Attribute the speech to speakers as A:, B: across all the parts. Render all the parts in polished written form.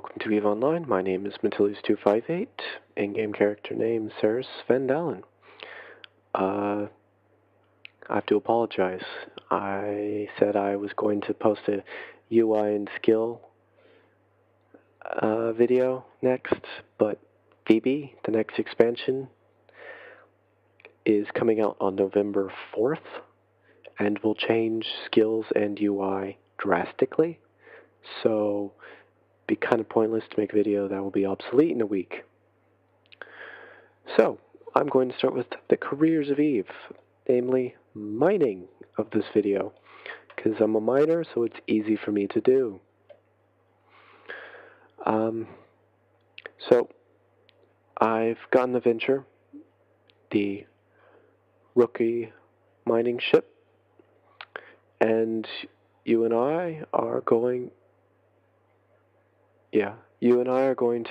A: Welcome to EVE Online. My name is Matilius258. In-game character name Saris Van Dalen. I have to apologize. I said I was going to post a UI and skill video next, but VB, the next expansion, is coming out on November 4th and will change skills and UI drastically. So be kind of pointless to make a video that will be obsolete in a week. So, I'm going to start with the careers of EVE, namely mining of this video, because I'm a miner, so it's easy for me to do. So, I've gotten the Venture, the rookie mining ship, and you and I are going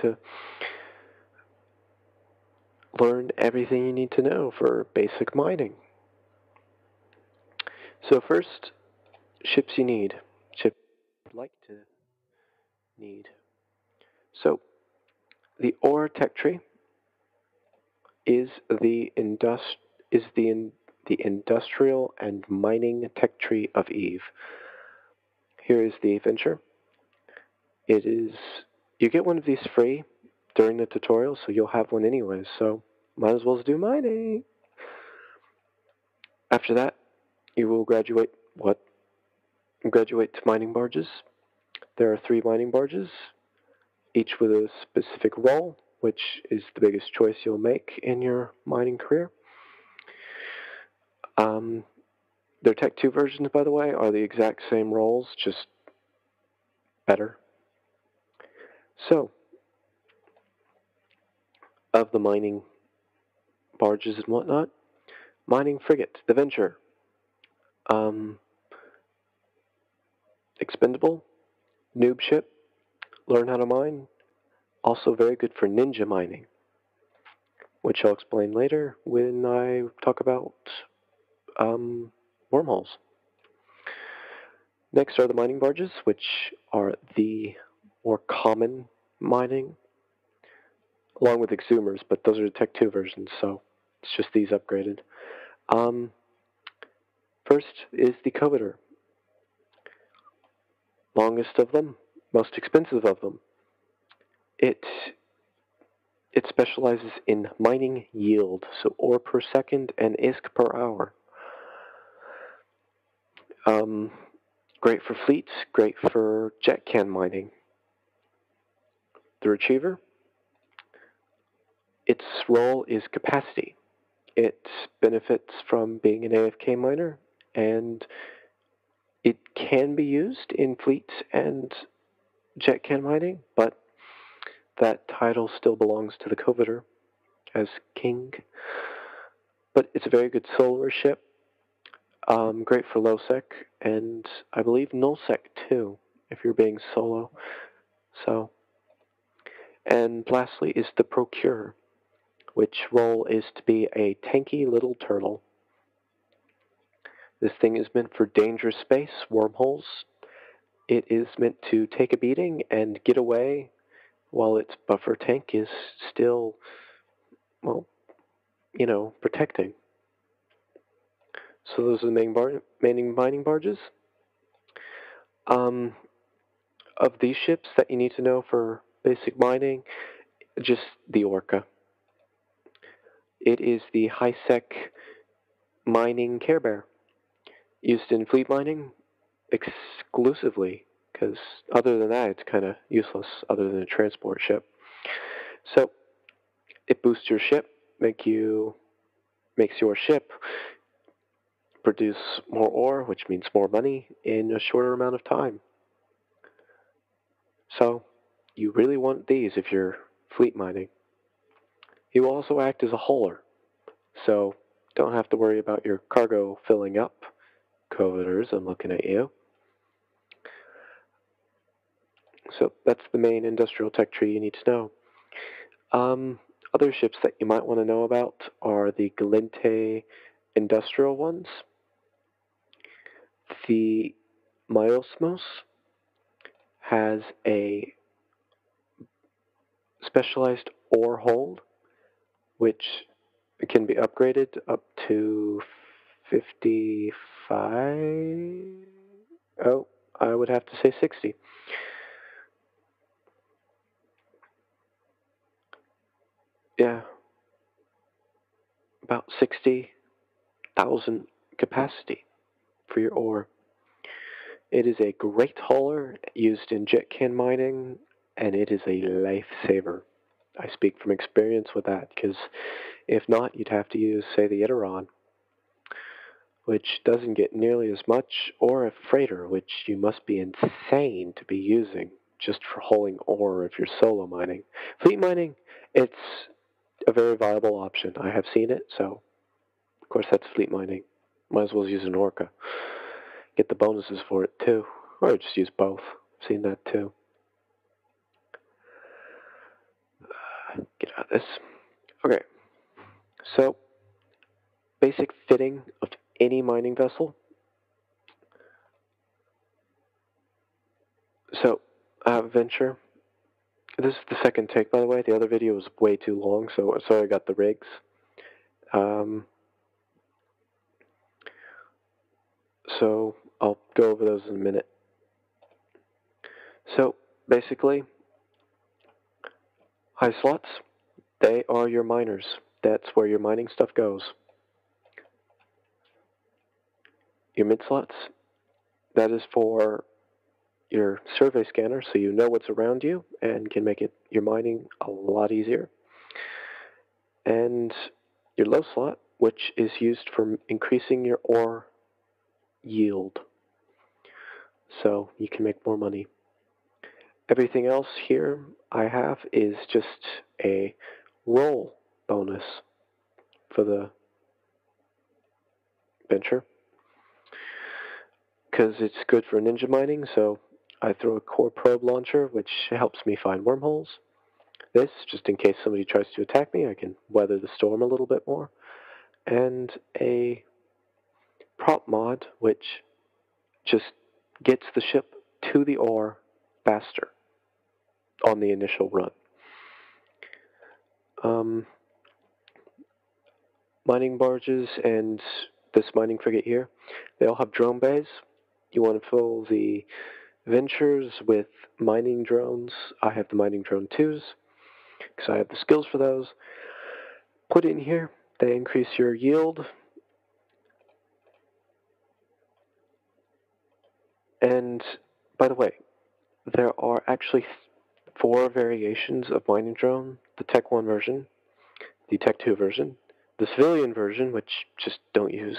A: to learn everything you need to know for basic mining. So first, ships you need. Ships you'd like to need. So, the ore tech tree is the industrial and mining tech tree of EVE. Here is the Venture. You get one of these free during the tutorial, so you'll have one anyways, so might as well do mining. After that, you will graduate to mining barges. There are 3 mining barges, each with a specific role, which is the biggest choice you'll make in your mining career. Their Tech 2 versions, by the way, are the exact same roles, just better. So, of the mining barges and whatnot, mining frigate, the Venture. Expendable, noob ship, learn how to mine. Also very good for ninja mining, which I'll explain later when I talk about wormholes. Next are the mining barges, which are the more common mining, along with exhumers, but those are the Tech 2 versions, so it's just these upgraded. First is the Coveter. Longest of them, most expensive of them. It specializes in mining yield, so ore per second and ISK per hour. Great for fleets, great for jet can mining. The Retriever, its role is capacity. It benefits from being an AFK miner, and it can be used in fleets and jet can mining, but that title still belongs to the Coveter as king. But it's a very good solar ship, great for low sec, and I believe null sec too, if you're being solo. So, and lastly is the Procurer, which role is to be a tanky little turtle. This thing is meant for dangerous space, wormholes. It is meant to take a beating and get away while its buffer tank is still, well, protecting. So those are the main mining barges. Of these ships that you need to know for basic mining, just the Orca. It is the high-sec mining Care Bear, used in fleet mining exclusively, because other than that, it's kind of useless other than a transport ship. So, it boosts your ship, makes your ship produce more ore, which means more money, in a shorter amount of time. So, you really want these if you're fleet mining. He will also act as a hauler, so don't have to worry about your cargo filling up. Coveters, I'm looking at you. So that's the main industrial tech tree you need to know. Other ships that you might want to know about are the Galente industrial ones, the Myosmos has a specialized ore hold, which can be upgraded up to 55. Oh, I would have to say 60. Yeah, about 60,000 capacity for your ore. It is a great hauler used in jet can mining, and it is a lifesaver. I speak from experience with that, because if not, you'd have to use, say, the Iteron, which doesn't get nearly as much, or a freighter, which you must be insane to be using just for hauling ore if you're solo mining. Fleet mining, it's a very viable option. I have seen it, so of course that's fleet mining. Might as well use an Orca. Get the bonuses for it too, or just use both. I've seen that too. Get out of this. Okay, so basic fitting of any mining vessel. So, Venture. This is the second take, by the way. The other video was way too long, so I got the rigs. So I'll go over those in a minute. So basically, high slots, they are your miners. That's where your mining stuff goes. Your mid slots, that is for your survey scanner, so you know what's around you and can make your mining a lot easier. And your low slot, which is used for increasing your ore yield, so you can make more money. Everything else here I have is just a roll bonus for the venture, because it's good for ninja mining. So I throw a core probe launcher, which helps me find wormholes. This, just in case somebody tries to attack me, I can weather the storm a little bit more. And a prop mod, which just gets the ship to the ore faster on the initial run. Mining barges and this mining frigate here, they all have drone bays. You want to fill the ventures with mining drones. I have the mining drone 2s, because I have the skills for those. Put in here, they increase your yield. And, by the way, there are actually 4 variations of mining drone. The Tech 1 version, the Tech 2 version, the civilian version, which just don't use.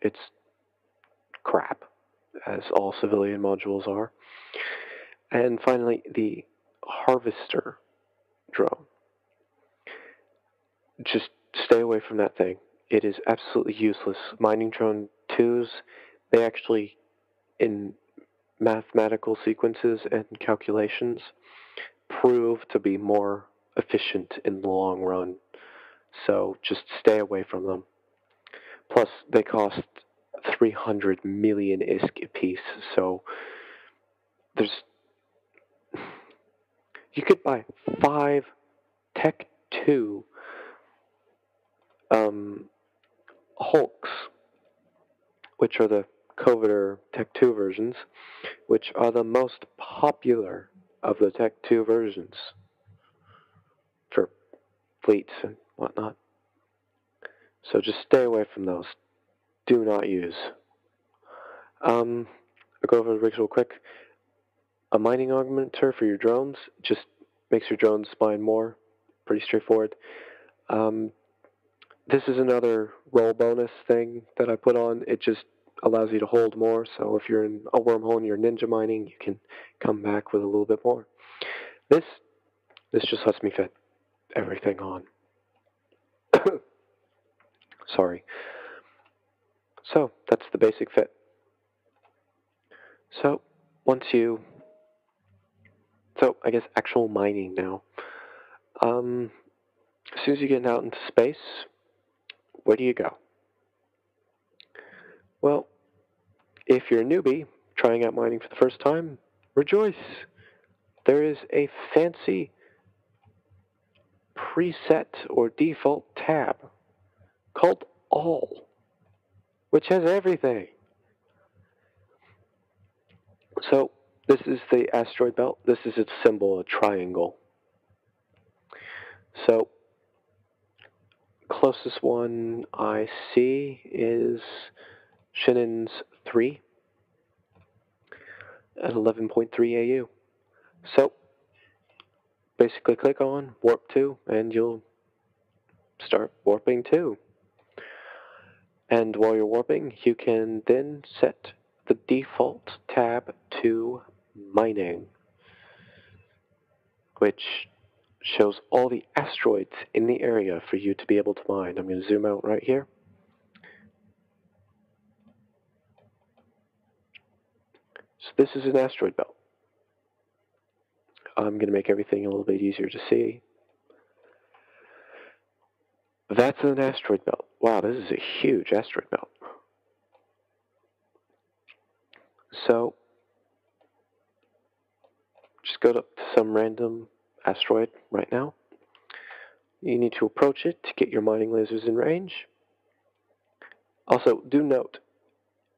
A: It's crap, as all civilian modules are. And finally, the harvester drone. Just stay away from that thing. It is absolutely useless. Mining drone 2s, they actually, in mathematical sequences and calculations, prove to be more efficient in the long run. So just stay away from them. Plus, they cost 300 million ISK apiece, so you could buy 5 Tech 2 Hulks, which are the Coveter Tech 2 versions, which are the most popular of the Tech 2 versions for fleets and whatnot. So just stay away from those. Do not use. I'll go over the rigs real quick. A mining augmenter for your drones just makes your drones mine more. Pretty straightforward. This is another roll bonus thing that I put on. It just allows you to hold more, so if you're in a wormhole and you're ninja mining, you can come back with a little bit more. This just lets me fit everything on. Sorry. So, that's the basic fit. So, I guess actual mining now. As soon as you get out into space, where do you go? Well, if you're a newbie trying out mining for the first time, rejoice! There is a fancy preset or default tab called All, which has everything. So this is the asteroid belt. This is its symbol, a triangle. So closest one I see is Shannon's 3 at 11.3 AU. So basically click on Warp 2 and you'll start warping 2. And while you're warping, you can then set the default tab to Mining, which shows all the asteroids in the area for you to be able to mine. I'm going to zoom out right here. So this is an asteroid belt. I'm going to make everything a little bit easier to see. That's an asteroid belt. Wow, this is a huge asteroid belt. So just go to some random asteroid right now. You need to approach it to get your mining lasers in range. Also, do note,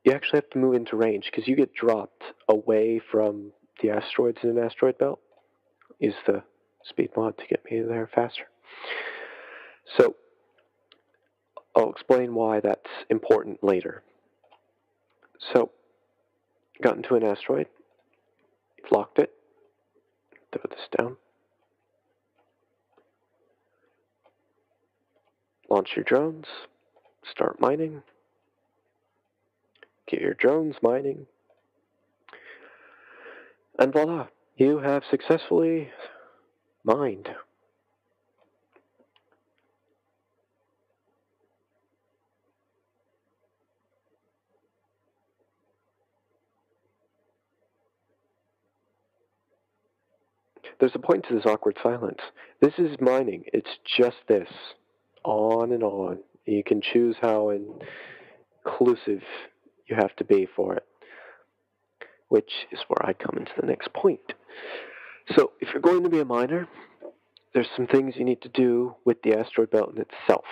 A: you actually have to move into range because you get dropped away from the asteroids in an asteroid belt. Use the speed mod to get me there faster. So, I'll explain why that's important later. So, got into an asteroid, locked it, throw this down, launch your drones, start mining, get your drones mining, and voila, you have successfully mined. There's a point to this awkward silence. This is mining. It's just this. On and on. You can choose how inclusive you have to be for it, which is where I come into the next point. So, if you're going to be a miner, there's some things you need to do with the asteroid belt in itself.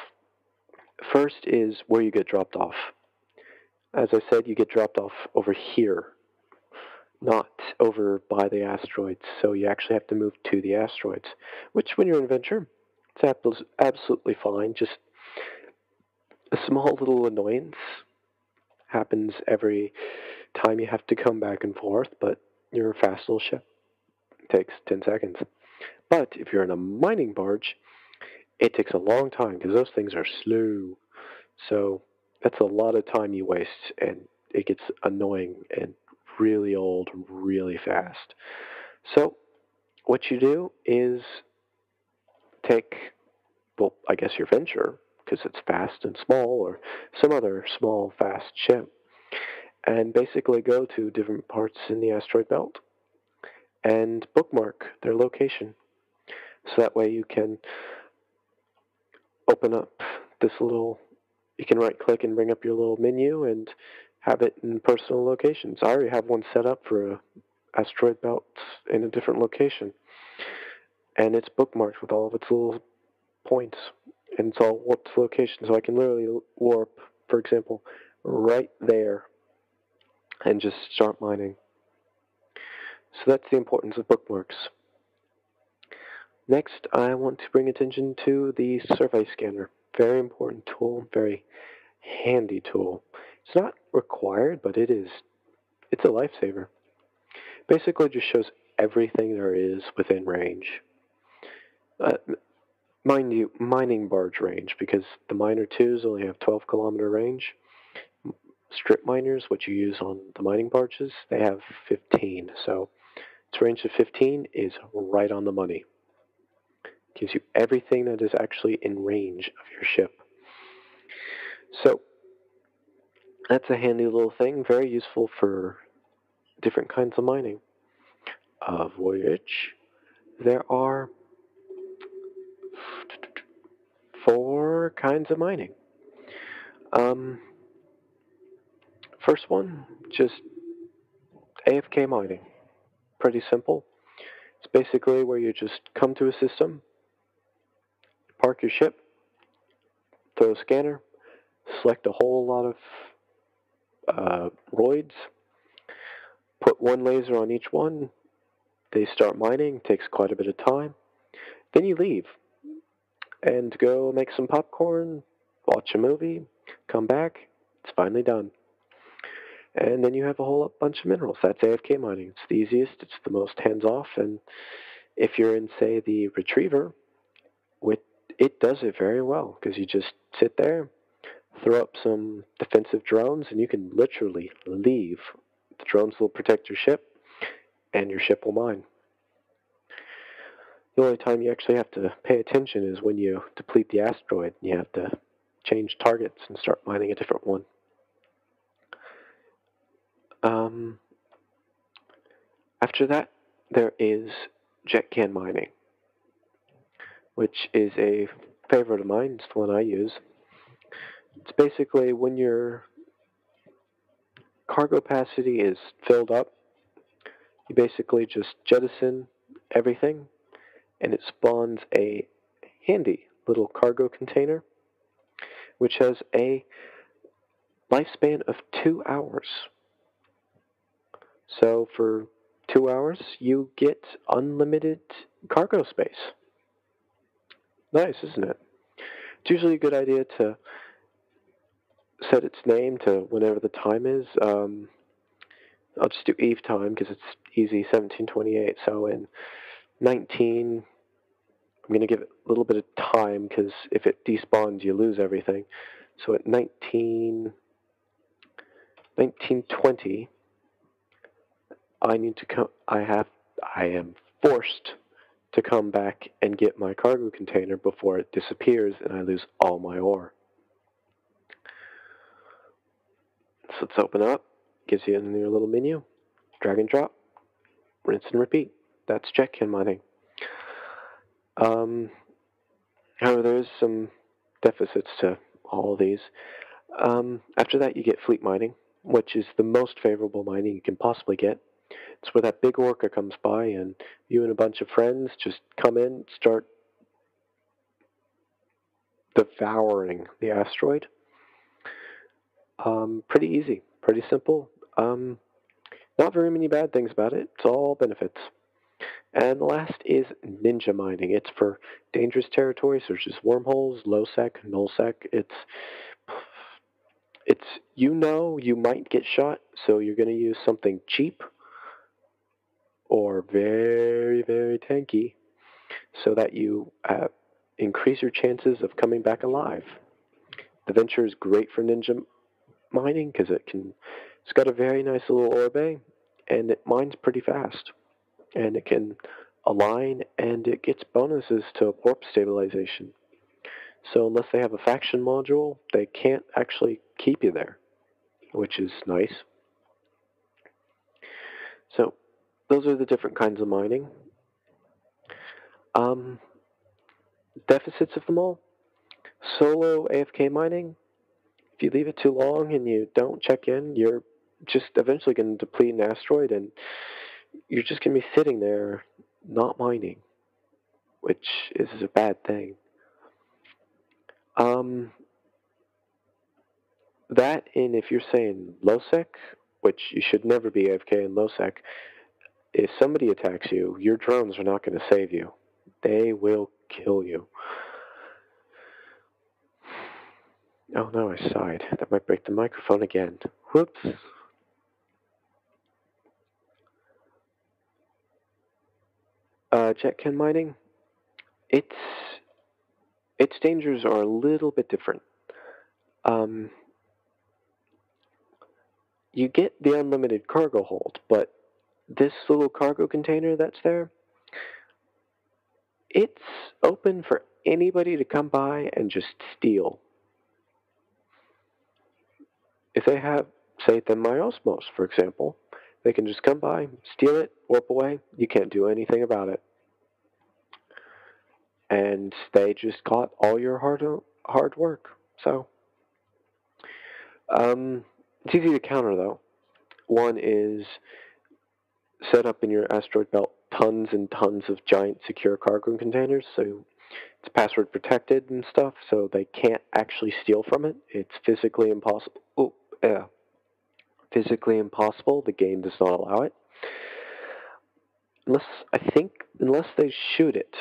A: First is where you get dropped off. As I said, you get dropped off over here, not over by the asteroids, so you actually have to move to the asteroids, which when you're an adventurer, it's absolutely fine. Just a small little annoyance happens every time you have to come back and forth, but you're a fast little ship. It takes 10 seconds. But if you're in a mining barge, it takes a long time because those things are slow. So that's a lot of time you waste, and it gets annoying and really old really fast. So what you do is take, well, I guess your venture, because it's fast and small, or some other small, fast ship, and basically go to different parts in the asteroid belt and bookmark their location. So that way you can open up this little, you can right click and bring up your little menu and have it in personal locations. I already have one set up for a asteroid belt in a different location, and it's bookmarked with all of its little points, and it's all warped location, so I can literally warp, for example, right there and just start mining. So that's the importance of bookmarks. Next, I want to bring attention to the survey scanner. Very important tool, very handy tool. It's not required, but it's a lifesaver. Basically, it just shows everything there is within range. Mind you, mining barge range, because the miner 2s only have 12-kilometer range. Strip miners, which you use on the mining barges, they have 15. So its range of 15 is right on the money. Gives you everything that is actually in range of your ship. So that's a handy little thing, very useful for different kinds of mining, of which there are 4 kinds of mining. First one, just AFK mining. Pretty simple. It's basically where you just come to a system, park your ship, throw a scanner, select a whole lot of roids, put one laser on each one, they start mining, takes quite a bit of time, then you leave and go make some popcorn, watch a movie, come back, it's finally done. And then you have a whole bunch of minerals. That's AFK mining. It's the easiest, it's the most hands-off, and if you're in, say, the Retriever, it does it very well, because you just sit there, throw up some defensive drones, and you can literally leave. The drones will protect your ship, and your ship will mine. The only time you actually have to pay attention is when you deplete the asteroid, and you have to change targets and start mining a different one. After that, there is JetCan mining, which is a favorite of mine. It's the one I use. It's basically when your cargo capacity is filled up, you basically just jettison everything, and it spawns a handy little cargo container, which has a lifespan of 2 hours. So for 2 hours, you get unlimited cargo space. Nice, isn't it? It's usually a good idea to set its name to whenever the time is. I'll just do Eve time because it's easy, 1728. So in 19, I'm going to give it a little bit of time because if it despawns, you lose everything. So at 1920, I am forced to come back and get my cargo container before it disappears and I lose all my ore. So let's open up. Gives you a new little menu. Drag and drop. Rinse and repeat. That's JetCan mining. However, there is some deficits to all of these. After that, you get fleet mining, which is the most favorable mining you can possibly get. It's where that big orca comes by, and you and a bunch of friends just come in, start devouring the asteroid. Pretty easy, pretty simple. Not very many bad things about it. It's all benefits. And the last is ninja mining. It's for dangerous territories such as wormholes, low-sec, null-sec. It's you might get shot, so you're going to use something cheap or very, very tanky so that you increase your chances of coming back alive. The Venture is great for ninja mining because it's got a very nice little ore bay, and it mines pretty fast. And it can align, and it gets bonuses to warp stabilization. So unless they have a faction module, they can't actually keep you there, which is nice. So those are the different kinds of mining. Deficits of them all. Solo AFK mining, if you leave it too long and you don't check in, you're just eventually going to deplete an asteroid, and you're just going to be sitting there not mining, which is a bad thing. That, and if you're saying low-sec, which you should never be AFK in low-sec, if somebody attacks you, your drones are not going to save you. They will kill you. Oh no, I sighed. That might break the microphone again. Whoops. JetCan mining, its dangers are a little bit different. You get the unlimited cargo hold, but this little cargo container that's there, it's open for anybody to come by and just steal. If they have, say, the MyOsmos, for example, they can just come by, steal it, warp away. You can't do anything about it. And they just caught all your hard work. So, it's easy to counter, though. One is set up in your asteroid belt tons and tons of giant secure cargo containers, so It's password protected and stuff, so they can't actually steal from it. It's physically impossible. Oh, yeah. Physically impossible. The game does not allow it. Unless they shoot it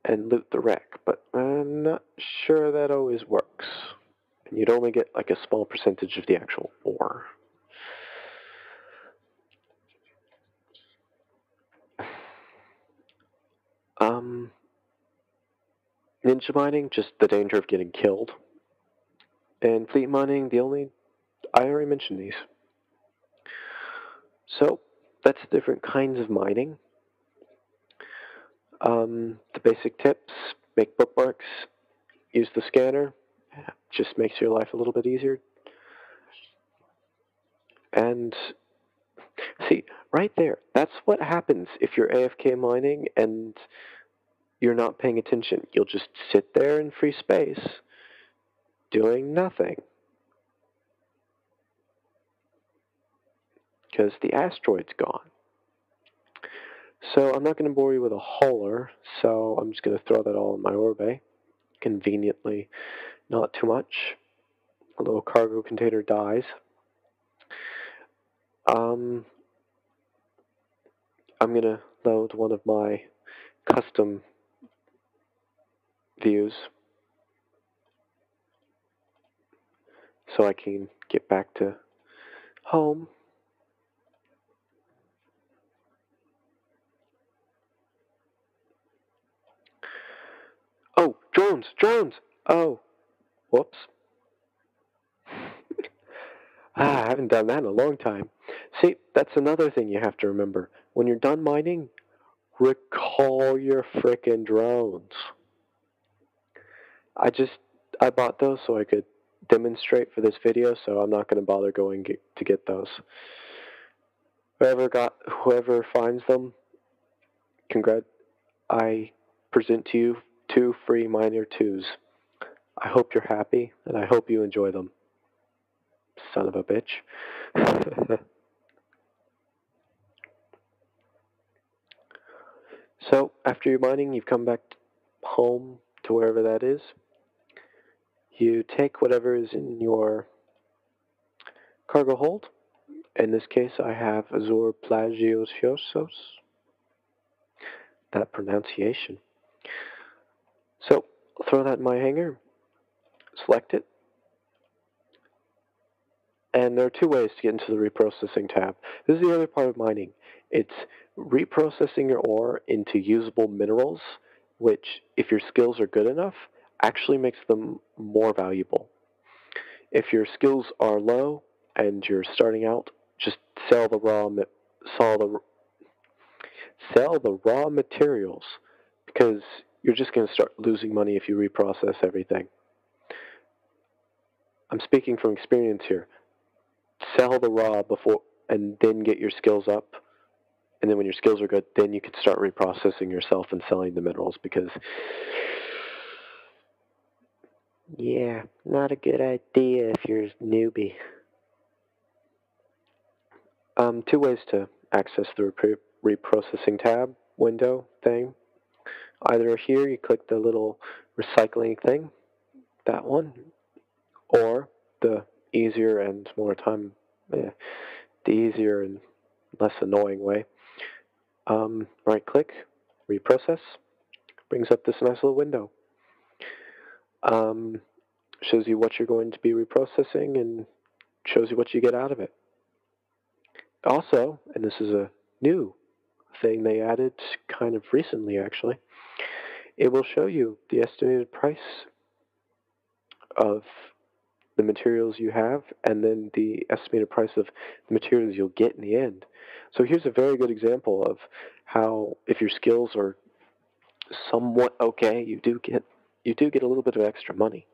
A: and loot the wreck, but I'm not sure that always works. And you'd only get like a small percentage of the actual ore. Ninja mining, just the danger of getting killed. And fleet mining, I already mentioned these. So, that's different kinds of mining. The basic tips: make bookmarks, use the scanner, just makes your life a little bit easier. And see, right there, that's what happens if you're AFK mining and you're not paying attention. You'll just sit there in free space doing nothing. Because the asteroid's gone. So I'm not going to bore you with a hauler, so I'm just going to throw that all in my ore bay. Conveniently, not too much. A little cargo container dies. I'm going to load one of my custom views so I can get back to home. Oh, drones! Oh, whoops. I haven't done that in a long time. See, that's another thing you have to remember. When you're done mining, recall your frickin' drones. I bought those so I could demonstrate for this video, so I'm not going to bother going to get those. Whoever finds them, I present to you 2 free Miner 2s. I hope you're happy, and I hope you enjoy them. Son of a bitch. So, after your mining, you've come back home to wherever that is. You take whatever is in your cargo hold. In this case, I have Azure Plagiosiosos. That pronunciation. So, I'll throw that in my hangar, select it, and there are 2 ways to get into the Reprocessing tab. This is the other part of mining. It's reprocessing your ore into usable minerals, which, if your skills are good enough, actually makes them more valuable. If your skills are low and you're starting out, just sell the raw materials, because you're just going to start losing money if you reprocess everything. I'm speaking from experience here. Sell the raw before, and then get your skills up. And then when your skills are good, then you can start reprocessing yourself and selling the minerals, because, yeah, not a good idea if you're a newbie. 2 ways to access the reprocessing tab window thing. Either here, you click the little recycling thing, that one, or the easier and less annoying way. Right click, reprocess, brings up this nice little window. Shows you what you're going to be reprocessing and shows you what you get out of it. Also, and this is a new thing they added kind of recently actually, it will show you the estimated price of the materials you have and then the estimated price of the materials you'll get in the end. So here's a very good example of how, if your skills are somewhat okay, you do get a little bit of extra money.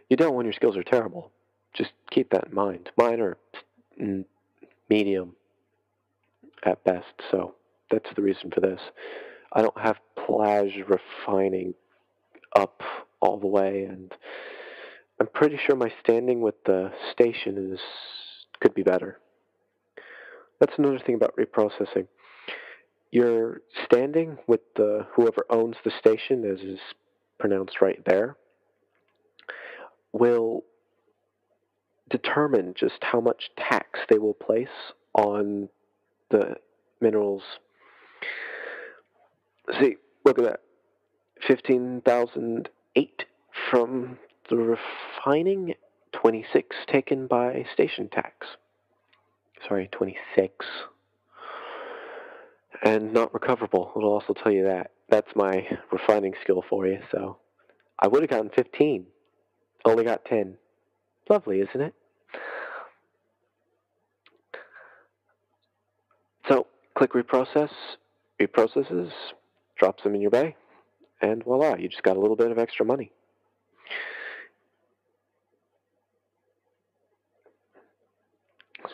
A: You don't when your skills are terrible. Just keep that in mind. Mine are medium at best, so that's the reason for this. I don't have plage refining up all the way, and I'm pretty sure my standing with the station could be better. That's another thing about reprocessing. You're standing with whoever owns the station, as is pronounced right there, will determine just how much tax they will place on the minerals. See, look at that. 15,008 from the refining, 26 taken by station tax. Sorry, 26. And not recoverable. It'll also tell you that. That's my refining skill for you, so. I would have gotten 15. Only got 10. Lovely, isn't it? So, click reprocess. Reprocesses. Drops them in your bay. And voila, you just got a little bit of extra money.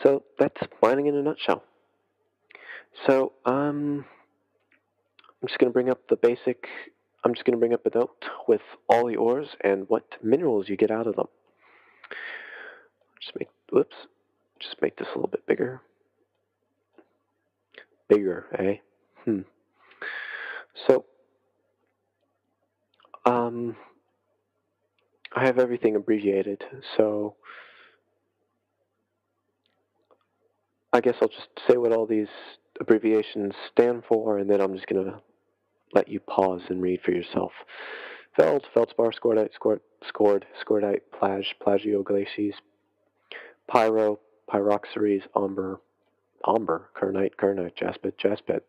A: So, that's mining in a nutshell. So, I'm just going to bring up the basic. I'm just going to bring up a note with all the ores and what minerals you get out of them. Just make this a little bit bigger. Bigger, eh? So, I have everything abbreviated, so I guess I'll just say what all these abbreviations stand for, and then I'm just going to let you pause and read for yourself. Feld, feldspar, scordite, scordite, plagioglacies, pyro, pyroxeres, amber, kernite, jaspit,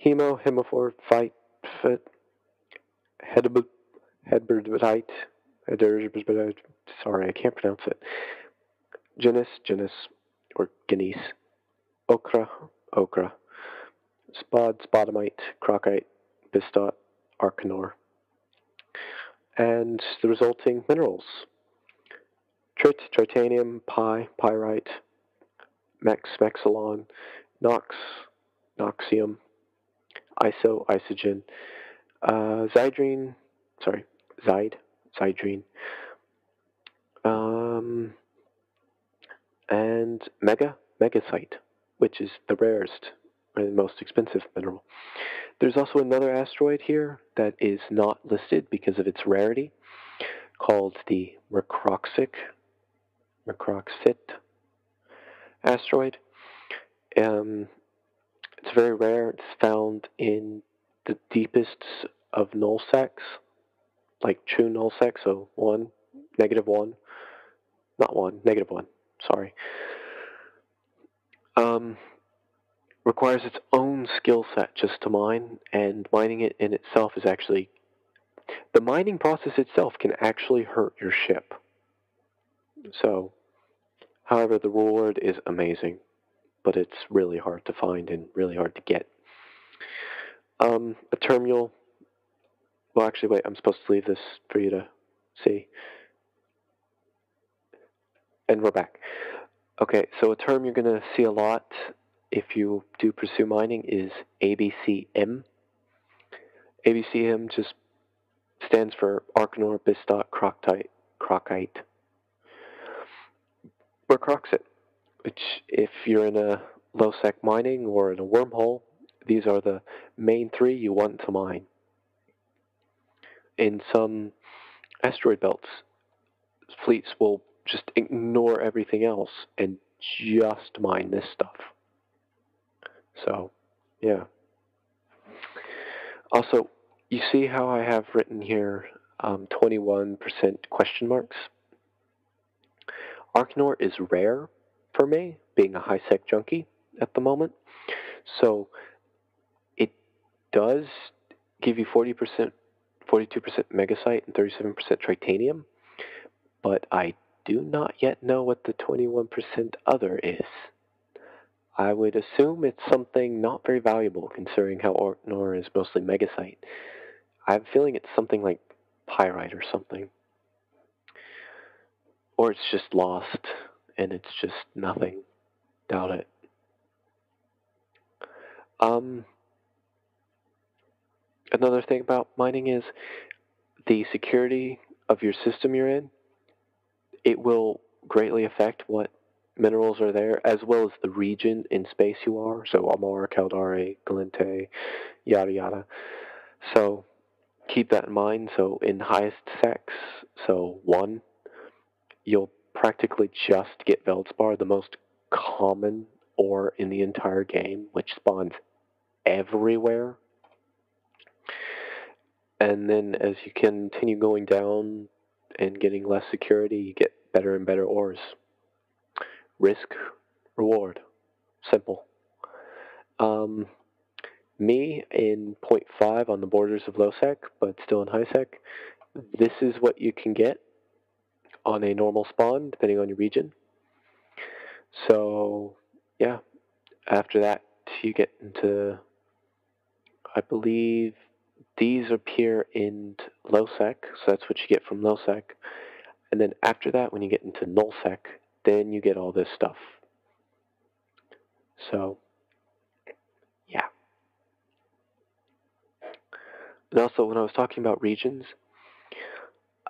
A: hemo, hemophor, phyte, hedberdite, sorry, I can't pronounce it. Genus, or Guineas, ochre, spodumite, crocite, bistot, arcanor, and the resulting minerals: tritanium, pyrite, mexilon, noxium, isogen, zydrine, and megasite, which is the rarest and most expensive mineral. There's also another asteroid here that is not listed because of its rarity, called the Reprocessing asteroid. It's very rare. It's found in the deepest of null sec, like true null sec, so -1, sorry. Requires its own skill set just to mine, and mining it in itself is actually, the mining process itself can actually hurt your ship. So, however, the reward is amazing, but it's really hard to find and really hard to get. A terminal, well actually wait, I'm supposed to leave this for you to see. And we're back. Okay, so a term you're going to see a lot if you do pursue mining is ABCM. ABCM just stands for Arcanor, Bistot, Crocite, or Croxit, which if you're in a low-sec mining or in a wormhole, these are the main three you want to mine. In some asteroid belts, fleets will just ignore everything else and just mine this stuff. So, yeah. Also, you see how I have written here 21% question marks? Arcanor is rare for me, being a high-sec junkie at the moment. So, it does give you 40%, 42% megasite and 37% tritanium, but I do not yet know what the 21% other is. I would assume it's something not very valuable, considering how Arcanor is mostly megasite. I have a feeling it's something like pyrite or something. Or it's just lost, and it's just nothing. Doubt it. Another thing about mining is the security of your system you're in. It will greatly affect what minerals are there, as well as the region in space you are. So Amar, Caldari, Galente, yada yada. So keep that in mind. So in highest sex, so 1, you'll practically just get Veldspar, the most common ore in the entire game, which spawns everywhere. And then as you continue going down and getting less security, you get better and better ores. Risk, reward. Simple. Me in 0.5 on the borders of low sec, but still in high sec, this is what you can get on a normal spawn, depending on your region. So, yeah, after that, you get into, I believe, these appear in low sec, so that's what you get from low sec. And then after that, when you get into null sec, then you get all this stuff. So, yeah. And also, when I was talking about regions,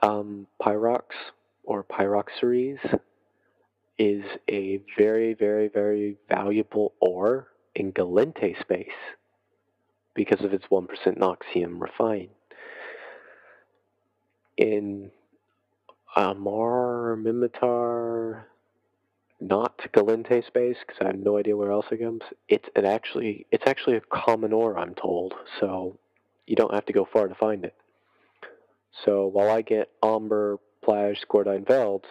A: Pyrox or Pyroxeries is a very, very, very valuable ore in Galente space because of its 1% Noxium refine. In Amar, Mimitar, not Galente space, because I have no idea where else it comes, it's actually a common ore, I'm told, so you don't have to go far to find it. So while I get Amber, Plage, Scordite, Veld,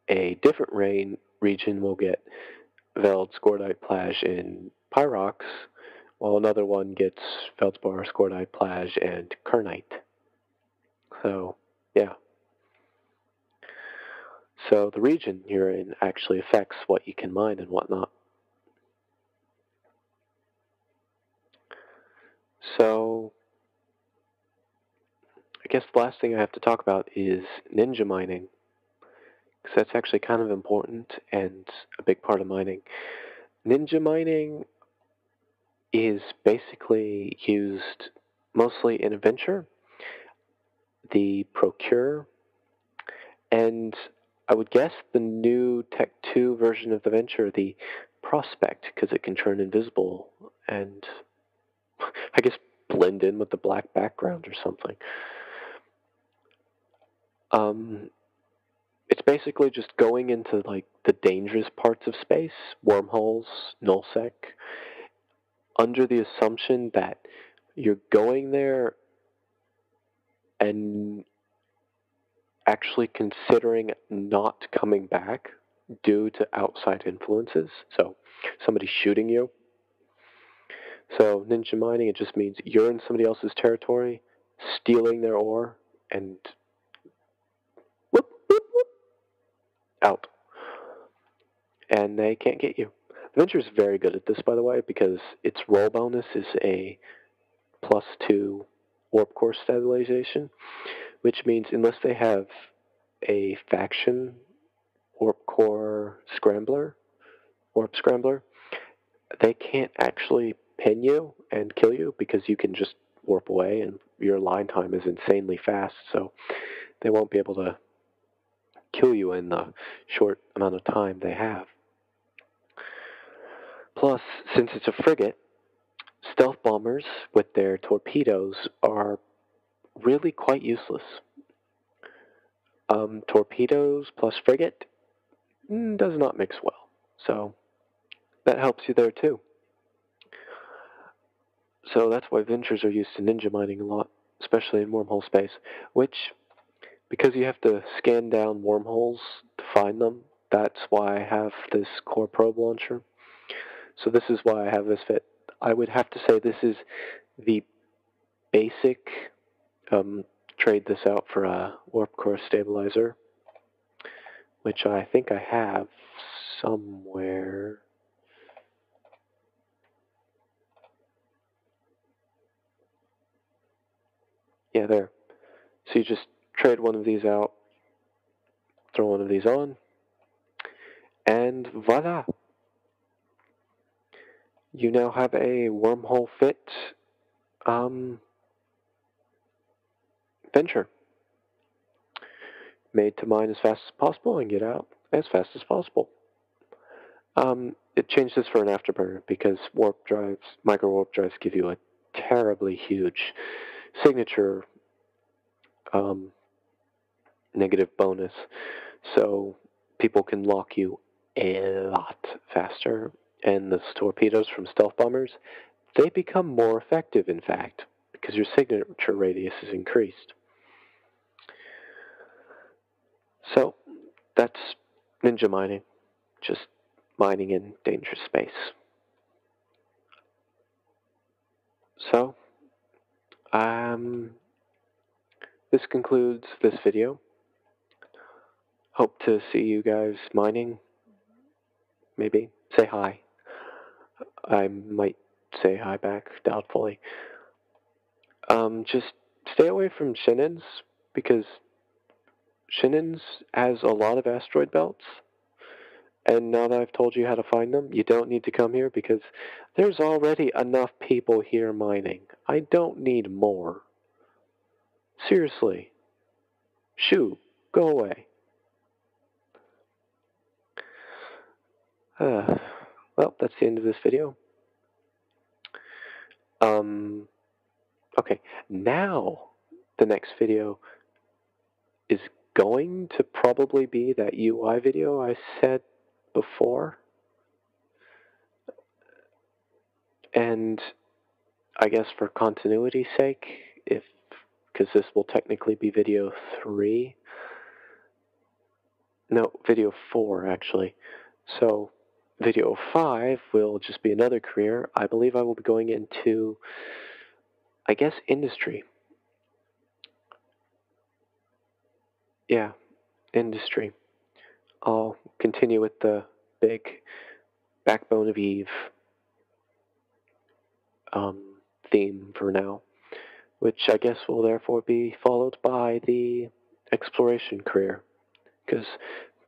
A: a different region will get Veld, Scordite, Plage, and Pyrox, while another one gets Feldspar, Scordite, Plage, and Kernite. So, yeah. So the region you're in actually affects what you can mine and whatnot. So, I guess the last thing I have to talk about is ninja mining, because that's actually kind of important and a big part of mining. Ninja mining is basically used mostly in Adventure, the Procure, and I would guess the new Tech 2 version of the Venture, the Prospect, because it can turn invisible and I guess blend in with the black background or something. It's basically just going into like the dangerous parts of space, wormholes, nullsec, under the assumption that you're going there and actually considering not coming back due to outside influences. So somebody shooting you. So ninja mining, it just means you're in somebody else's territory, stealing their ore, and whoop, whoop, whoop, out. And they can't get you. Adventure's very good at this, by the way, because its roll bonus is a +2 warp core stabilization, which means unless they have a faction warp core scrambler, warp scrambler, they can't actually pin you and kill you because you can just warp away and your line time is insanely fast, so they won't be able to kill you in the short amount of time they have. Plus, since it's a frigate, stealth bombers with their torpedoes are really quite useless. Torpedoes plus frigate does not mix well, so that helps you there too. So that's why ventures are used in ninja mining a lot, especially in wormhole space, which, because you have to scan down wormholes to find them, that's why I have this core probe launcher. So this is why I have this fit. I would have to say this is the basic, trade this out for a warp core stabilizer, which I think I have somewhere. Yeah, there. So you just trade one of these out, throw one of these on, and voila! You now have a wormhole fit venture. Made to mine as fast as possible and get out as fast as possible. It changed this for an afterburner because warp drives, micro warp drives, give you a terribly huge signature negative bonus. So people can lock you a lot faster. And the torpedoes from stealth bombers, they become more effective, in fact, because your signature radius is increased. So that's ninja mining, just mining in dangerous space. So, this concludes this video. Hope to see you guys mining. Maybe. Say hi. I might say hi back, doubtfully. Just stay away from Shinnens, because Shinnens has a lot of asteroid belts. And now that I've told you how to find them, you don't need to come here because there's already enough people here mining. I don't need more. Seriously. Shoo, go away. Well, that's the end of this video. Okay, now the next video is going to probably be that UI video I said before. And I guess for continuity's sake, because this will technically be video 3. No, video 4, actually. So, video 5 will just be another career. I believe I will be going into, I guess, industry. Yeah, industry. I'll continue with the big Backbone of Eve theme for now, which I guess will therefore be followed by the exploration career, because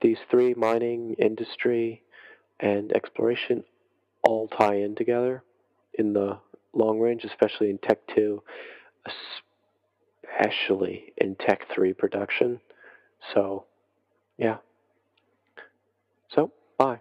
A: these three, mining, industry, and exploration, all tie in together in the long range, especially in Tech 2, especially in Tech 3 production. So, yeah. So, bye.